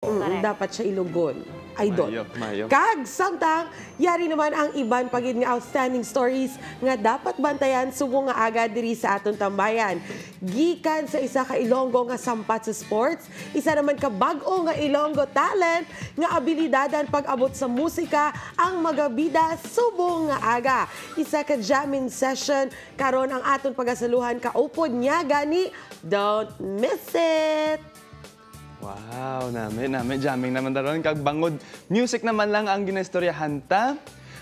Dapat siya ilugon. Idol. Mayo. Kag, samtang, yari naman ang iban pagid nga outstanding stories nga dapat bantayan subong nga agad diri sa aton tambayan. Gikan sa isa ka Ilonggo nga sampat sa sports, isa naman ka bag-o nga Ilonggo talent nga abilidadan pag-abot sa musika ang magabida subong nga aga. Isa ka jamming session karon ang aton pagasaluhan kaupod niya gani. Don't miss it! Wow, nami jamming naman daron kag bangod music naman lang ang ginestoryahan ta.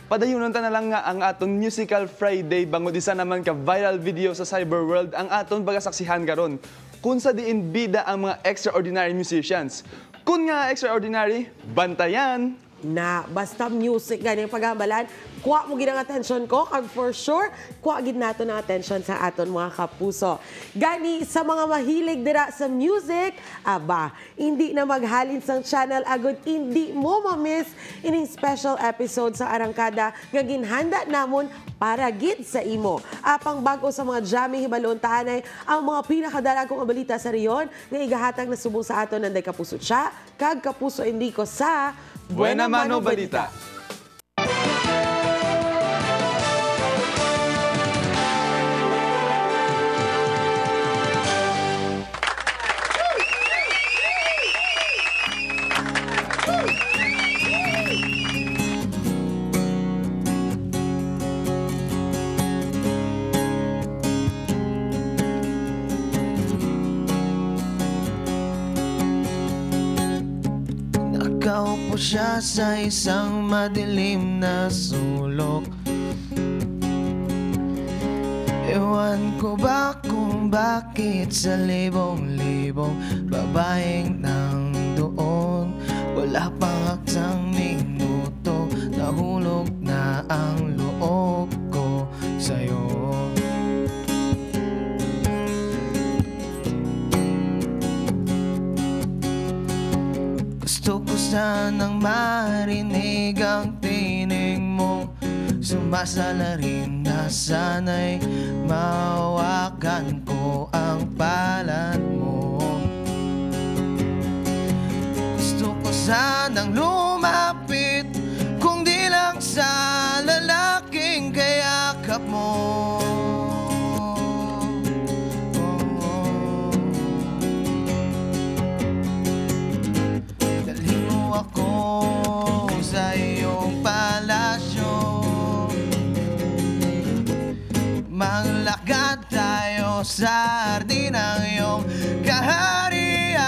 Padayunon ta na lang nga ang aton Musical Friday bangod isa naman ka viral video sa cyberworld ang aton pagasaksihan karon. Kung sa diin bida ang mga extraordinary musicians. Kung nga extraordinary, bantayan Na basta music gani ang paghambalan, kuha mo gid ang attention ko kag for sure kuha gid nato ng attention sa aton mga kapuso. Gani sa mga mahilig dira sa music, aba, hindi na maghalin sang channel agud hindi mo ma-miss ining special episode sa Arangkada nga ginhanda namon para gid sa imo. Apang bago sa mga jamming hibalon taanay ang mga pinakadalagong balita sa riyon nga igahatag na subong sa aton nanday kapuso siya kag kapuso Enrico sa Buena Mano Balita. Nakaupo siya sa isang madilim na sulok. Ewan ko ba kung bakit sa libong-libong babaeng nang doon. Wala pang aksang minuto, nahulog na ang loob ko sa'yo. Gusto ko sanang marinig ang tinig mo, sumasalarin na sana'y mawakan ko ang palad mo. Gusto ko sanang lumapit, kung di lang sa lalaking kayakap mo. Ako sa iyong palasyo, maglakad tayo sa hardin ng iyong kaharian.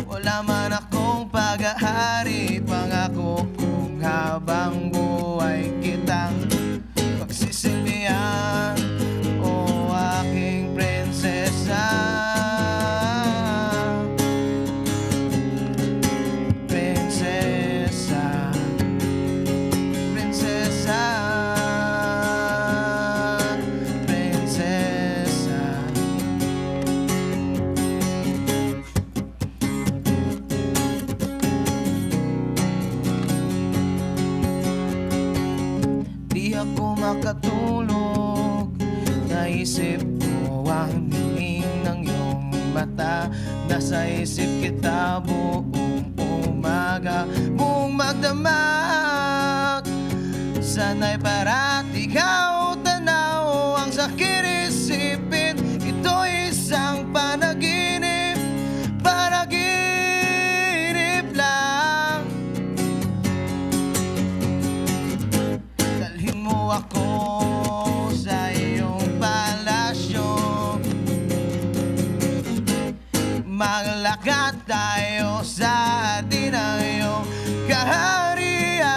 Wala man akong pag-ahari, pangako kung habang buhay kitang pagsisilbihan, o aking prinsesa. Ako makatulog, naisip ko ang tingin ng iyong mata. Nasa isip kita buong umaga, buong magdamag. Sana'y parati ikaw tanaw ang sakit isipin. Ito'y isang panaginip, panaginip lang. Ako sa iyong palasyo, maglakad tayo sa hardin ng iyong kaharian.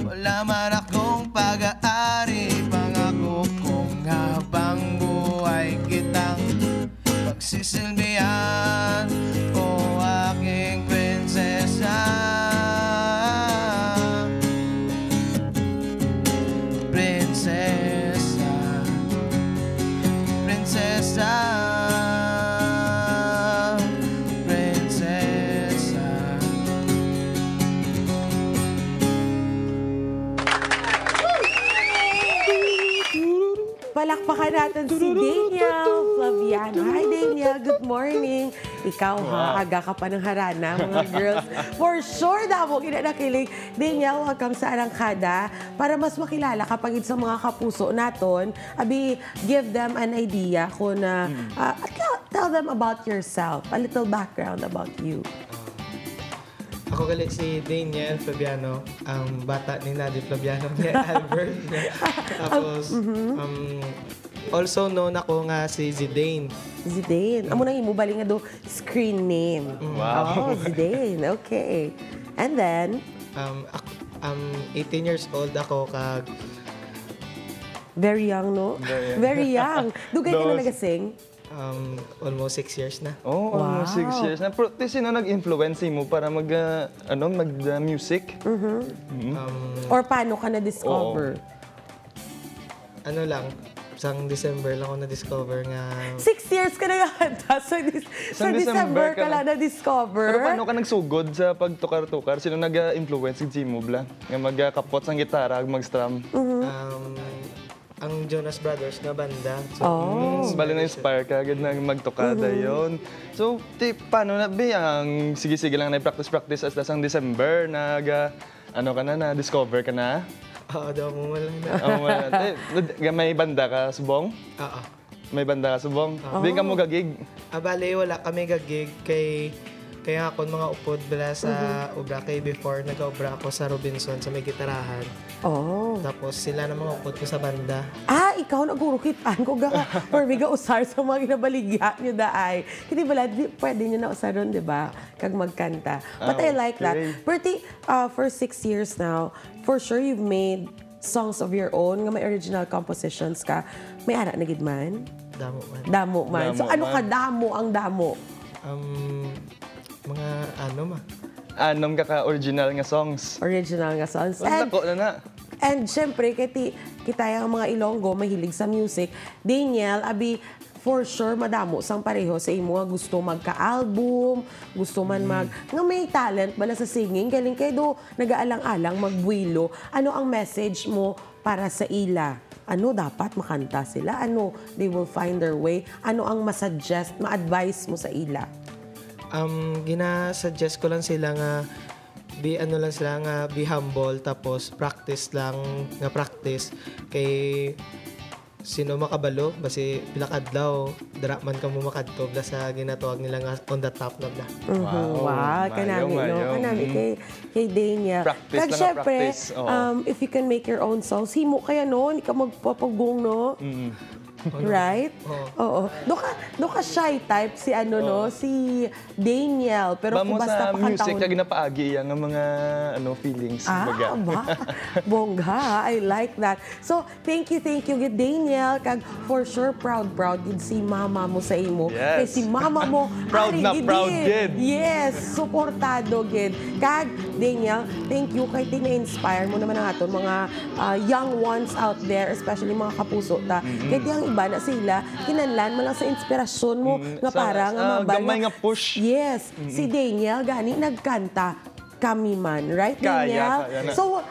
Wala man akong pag-aari, pangako kung habang buhay kitang pagsisilbihan, o aking prinsesa. Palakpakan natin si Daniel Flaviano. Hi Daniel, good morning. ikaw ha, aga ka pa ng harana, mga girls. For sure, damo, kinanakilig. Daniel, welcome sa Arangkada. Para mas makilala kapag sa mga kapuso naton, abi, give them an idea kung tell them about yourself, a little background about you. Ako galit si Daniel Flaviano, ang bata ni Nadie Flaviano ni Albert. Tapos, also known ako nga si Zidane. Zidane. Amo nang imo bali nga do screen name. Wow. Oh, Zidane. Okay. And then, 18 years old ako kag very young, no? Very young. Dugay ka na nagasing? almost 6 years na. Oh, almost 6 years na. Pero sino nag-influence mo para mag-music? Or paano ka na-discover? Ano lang, isang December lang ako na-discover nga... 6 years ka na yan. Sa December ka lang na-discover. Pero paano ka nagsugod sa pagtukar-tukar? Sino nag-influence si Mubla? Nga magkapot sa gitara, mag-strum? Ang Jonas Brothers na banda. So, bali na-inspire ka agad na magtukada yon. So, paano na ba ang sige-sige lang na-practice as ang December, na-discover ka na? Oo, daw mo lang na. May banda ka, Subong? Oo. May banda ka, Subong? Di ka mo gagig? Bale, wala kami gagig kaya ako mga upod bala sa obra kay before nag-obra ako sa Robinson sa may gitarahan. Tapos sila na mga upod ko sa banda. Ikaw nagurukitan ko ga or biga usar sa mga ginabaligya nyo daay. Hindi bala, pwede nyo na usaron, di ba? Kag magkanta. But I like that. Pretty, for 6 years now, for sure you've made songs of your own, nga may original compositions ka. May ara na gid man? Damo man. So ano ka damo ang damo? Mga Anom ka-original nga songs. Original nga songs. And syempre, kita yung mga Ilonggo, mahilig sa music. Daniel, abi, for sure, madamo sang pareho sa imo gusto magka-album, gusto man nga may talent bala sa singing, galing kayo do, nag-aalang-alang, magbuilo. Ano ang message mo para sa ila? Ano dapat makanta sila? Ano they will find their way? Ano ang masuggest, ma-advise mo sa ila? Gina-suggest ko lang sila nga be humble tapos practice kay sino makabalo basi pila kadlaw dara man ka mo makadto sa ginatawag nila nga on the top na bla. Wow, kanami kay Daniel. Practice lang practice. If you can make your own songs, himo kaya no, hindi ka magpapagong no. Right? Oo. Do ka shy type si si Daniel, pero kung basta pakanta music kag napaagi ang mga feelings baga. Bongga. I like that. So, thank you gid Daniel kag for sure proud gid si mama mo sa imo. Yes. Kay si mama mo proud gid. Yes, suportado gid. Kag Daniel, thank you kay tina-inspire mo naman ang aton mga young ones out there, especially mga kapuso ta. Kay tiyang iba na sila, kinanlan mo lang sa inspirasyon mo nga para nga mabal. Gamay nga push. Yes. Si Daniel, gani, nagkanta kami man. Right, Daniel? Kaya na. So,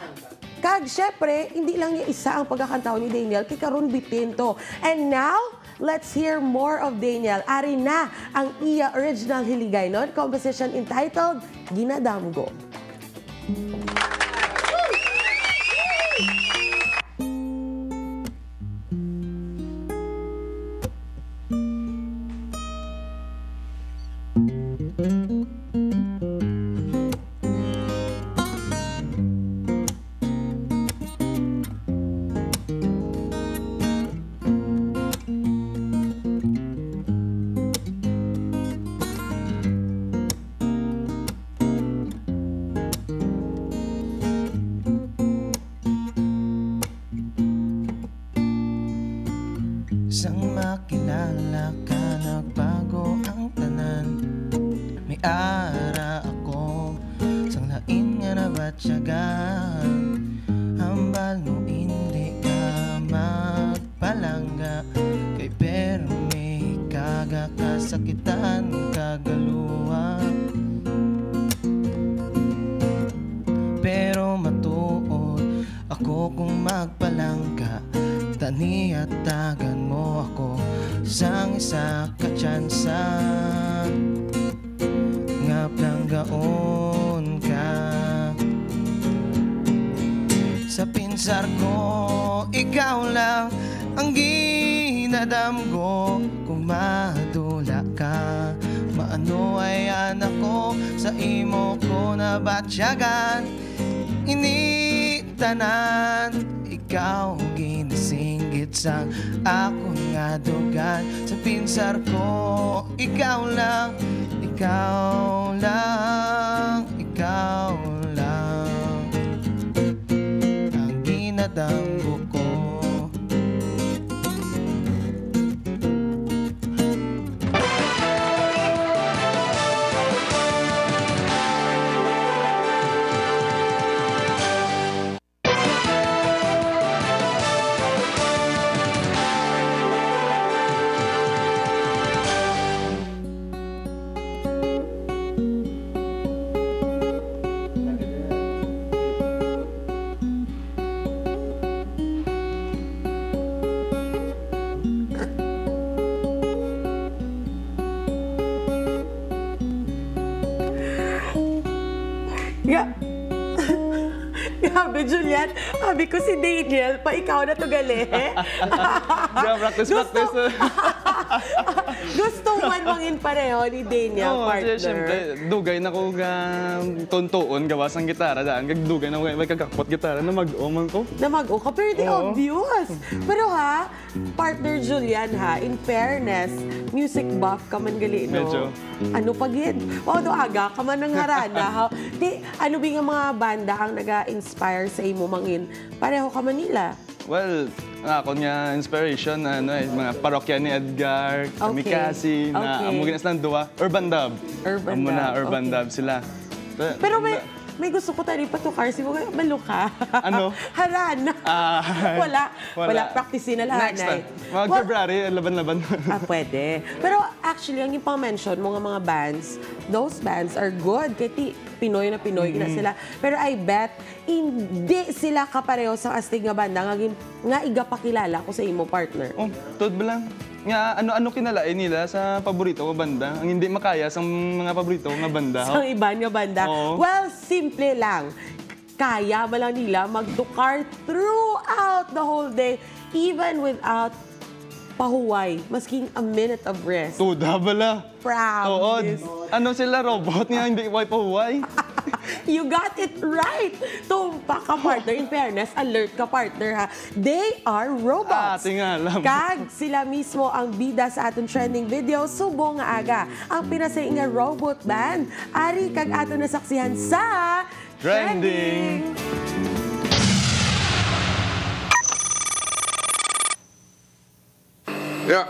kag, syempre, hindi lang yung isa ang pagkakantaw ni Daniel, kay karon bitin to. And now, let's hear more of Daniel. Ari na ang iya original Hiligaynon composition entitled Ginadamgo. Isang makilala ka, nagbago ang tanan. May ara ako, sang lain nga nabatyagan. Hambal no hindi ka magpalangga, kay pero may kagakasakitan kagaluwa. Pero matuod ako kung magpalangga, tani at tagan mo ako sang isa ka tsansa. sigaon ka. Sa pinsar ko, ikaw lang ang ginadamgo. Kung madula ka, maano ay anak ko, sa imo ko na batsyagan. Initanan, ikaw ginisinggit sa akong nga dugan. Sa pinsar ko, ikaw lang, ikaw lang, ikaw lang ang ginadamgo ko. Grabe, Julian. Sabi ko si Daniel, pa ikaw na to gali. Practice. Gusto man mangin pareho ni Daniel, partner. Siyempre, dugay na ko tuntuon, gawas ang gitara daan. Dugay na ko may kagakpot gitara na mag-oman ko. Na mag-o ka, pero di obvious. Pero ha, partner Julian ha, in fairness, music buff ka man gali, no? Medyo. Ano pagid? O, aga ka man ng harana, ha? Di, ano ba nga mga banda ang nag-inspire sa imo mangin? Pareho ka man nila. Well, ako nga inspiration, mga parokya ni Edgar, Kamikasi, na amo ginas ng duwa, Urban Dub. Urban Dub sila. Pero may gusto ko tayo patukar, si mga maluka. Ano? Harana. Wala. Practicein na lahat. Next time. February, laban-laban. Pwede. Pero actually, ang ipang-mention mo mga bands, those bands are good. Kasi Pinoy na sila. Pero I bet, hindi sila kapareho sa astig nga banda. Nga igapakilala ko sa imo partner. Tod ba lang? Nga, ano kinalain nila sa paborito nga banda? Ang hindi makaya sa mga paborito nga banda. Sa iba nga banda? Well, simple lang. Kaya ba lang nila magtukar throughout the whole day, even without pahuway, masking a minute of rest. Tuda bala. Proud. Ano sila, robot nga hindi pahuway? You got it right. Tumpa ka, partner. In fairness, alert ka, partner, ha. They are robots. Tingalam. Kag sila mismo ang bida sa atong trending video, subo nga aga. Ang pinasay nga robot band. Ari kag ato nasaksihan sa Trending. Yeah.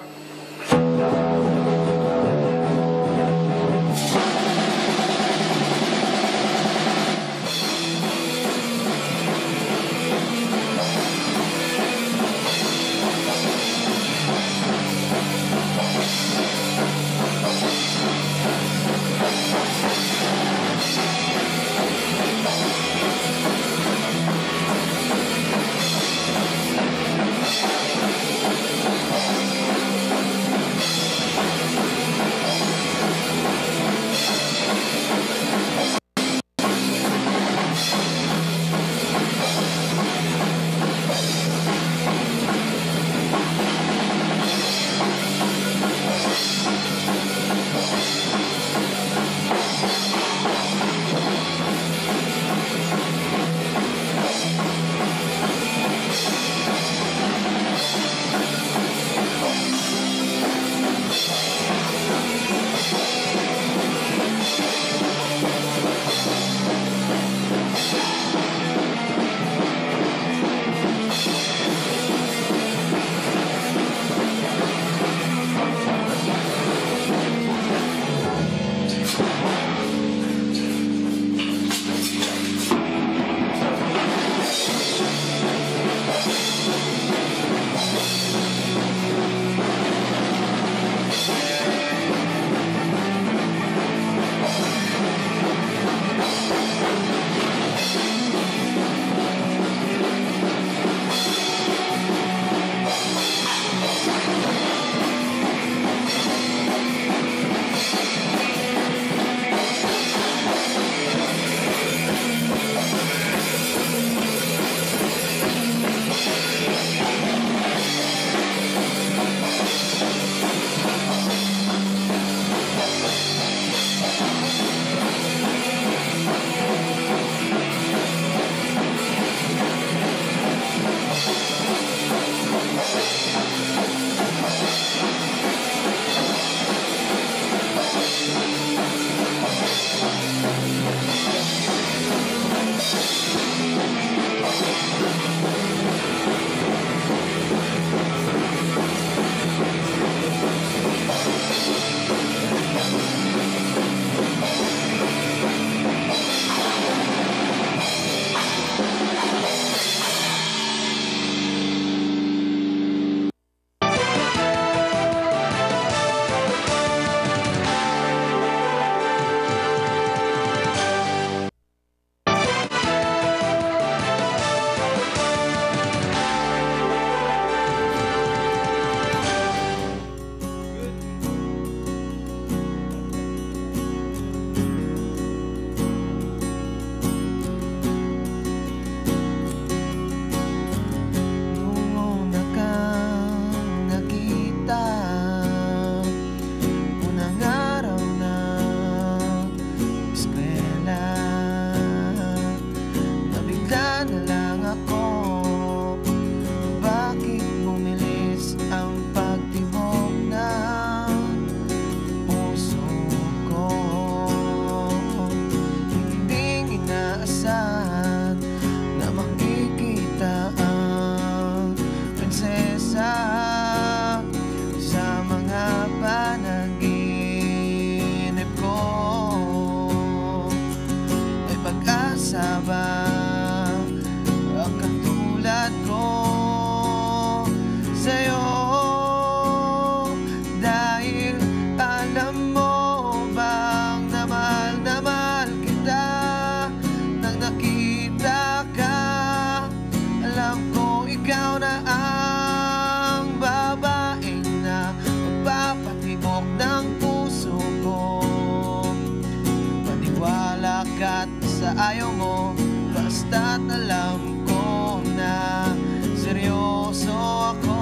sa ayaw mo, basta't alam ko na seryoso ako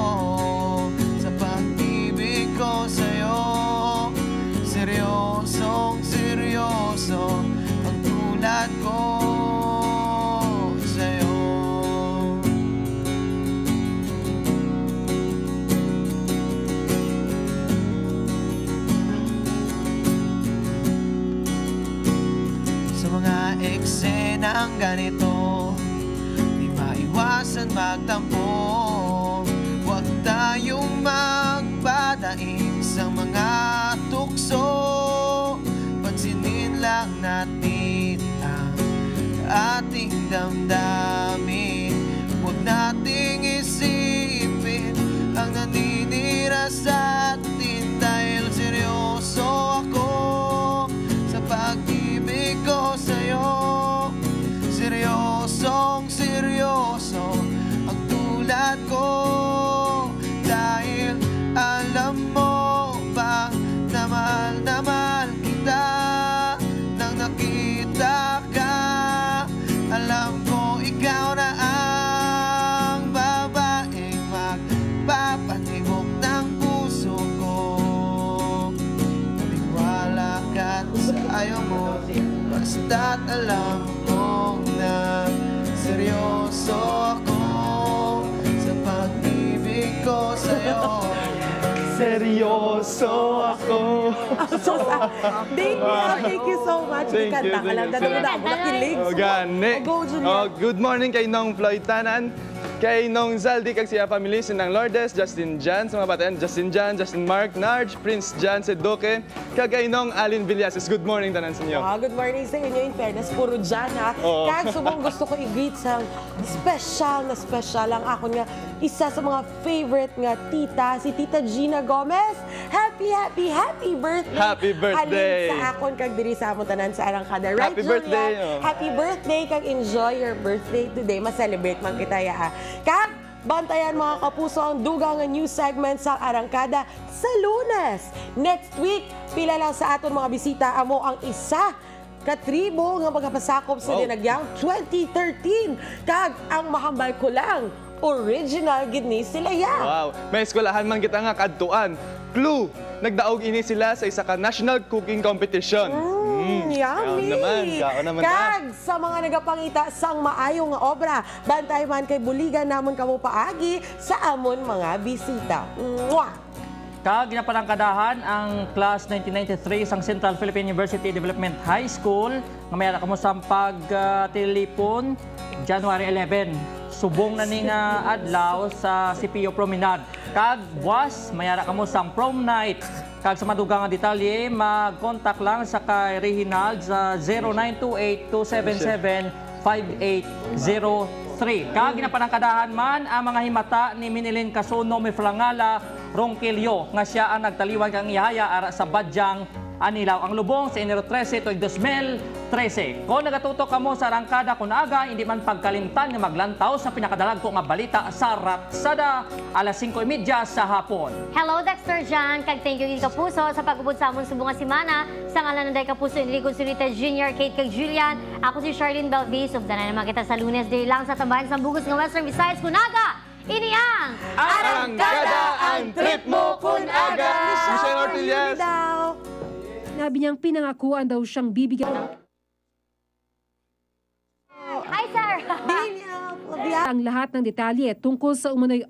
sa pag-ibig ko sa'yo. Seryosong seryoso ang tulad ko sa'yo. Sa mga eksenang ganito, di maiwasan magtampo. Huwag tayong magpadaing sa mga tukso. Pansinin lang natin ang ating damdamin. Huwag nating isipin ang naninira sa atin, dahil seryoso ako sa pag-ibig ko sa'yo. Seryosong seryoso ang tulad ko, dahil alam mo ba na mahal kita nang nakita ka. Alam ko ikaw na ang babaeng magpapatibok ng puso ko. Maniwala ka sa ayaw mo, basta't alam mo na seryoso ako sa pag-ibig ko sa'yo. Seryoso ako. Thank you so much. Thank you, Kanta ka lang. thank you. Dami na kilig. O gani. Go, Junior. Good morning kay Nong Floyd Tanan, kay Nong Zaldi, kag siya family, sinang Lourdes, Justin Jan, sa mga batayan, Justin Jan, Justin Mark, Narj, Prince Jan, Sedoke, kag kay Nong Alin Villases. Good morning tanan sa inyo. Good morning sa inyo. In fairness, puro dyan ha. Oo. Kag subong gusto ko i-greet sa special ang ako nga isa sa mga favorite nga tita, si Tita Gina Gomez. Happy birthday! Happy birthday! Halin sa akon kag diri sa amon tanan sa Arangkada. Right, Happy Julia? birthday, oh. Happy birthday kag enjoy your birthday today. Ma-celebrate man kita ya. Kag bantayan mga kapuso ang dugang news segment sa Arangkada sa Lunes. Next week, pila lang sa aton mga bisita amo ang isa katribo nga magpasakop sa dinagyang 2013. Kag ang mahambal ko lang, original gid ni sila ya. Wow, may eskwelahan man kita nga kadtuan. Clue, nagdaog ini sila sa isa ka national cooking competition. Yummy! Kaon naman Kag sa mga nagapangita sang maayong nga obra, bantay man kay buligan namon kamo paagi sa amon mga bisita. Mwah! Kag ginapanangkadahan ang class 1993 sang Central Philippine University Development High School nga mayara kamo sa pagtilipon January 11. Subong na ning adlaw sa CPO Promenade. Kag was mayara kamo sa prom night. Kag sa madugang nga detalye, mag-contact lang sa kay Reginald sa 0928-277-5803. Kag ginapanangkadahan man ang mga himata ni Minilin Casuno Mifrangala Ronquillo nga siya ang nagtaliwan kang ihaya ara sa Badyang Anilaw. Ang lubong sa Enero 13 tuig 2013. Kung nagatutok kamo sa Arangkada kun aga, hindi man pagkalimtan nga maglantaw sa pinakadalag ko nga balita sa Ratsada alas 5:30 sa hapon. Hello, Dexter Jan. Kag thank you ka puso sa pag-ubod sa amon subong nga semana. Sa ngalan ng Kapuso Enrico Surita Jr., Kate kag Julian. Ako si Charlene Belvis. Ugdan na naman kita sa Lunes day lang sa tambahan sa Bugos nga Western Visayas kun aga. Ini ang Arangkada ang trip mo kun aga. Michelle Ortiz. Nabi niyang pinangakuan daw siyang bibigyan ng Hi, sir! Ang ang lahat ng detalye tungkol sa umano'y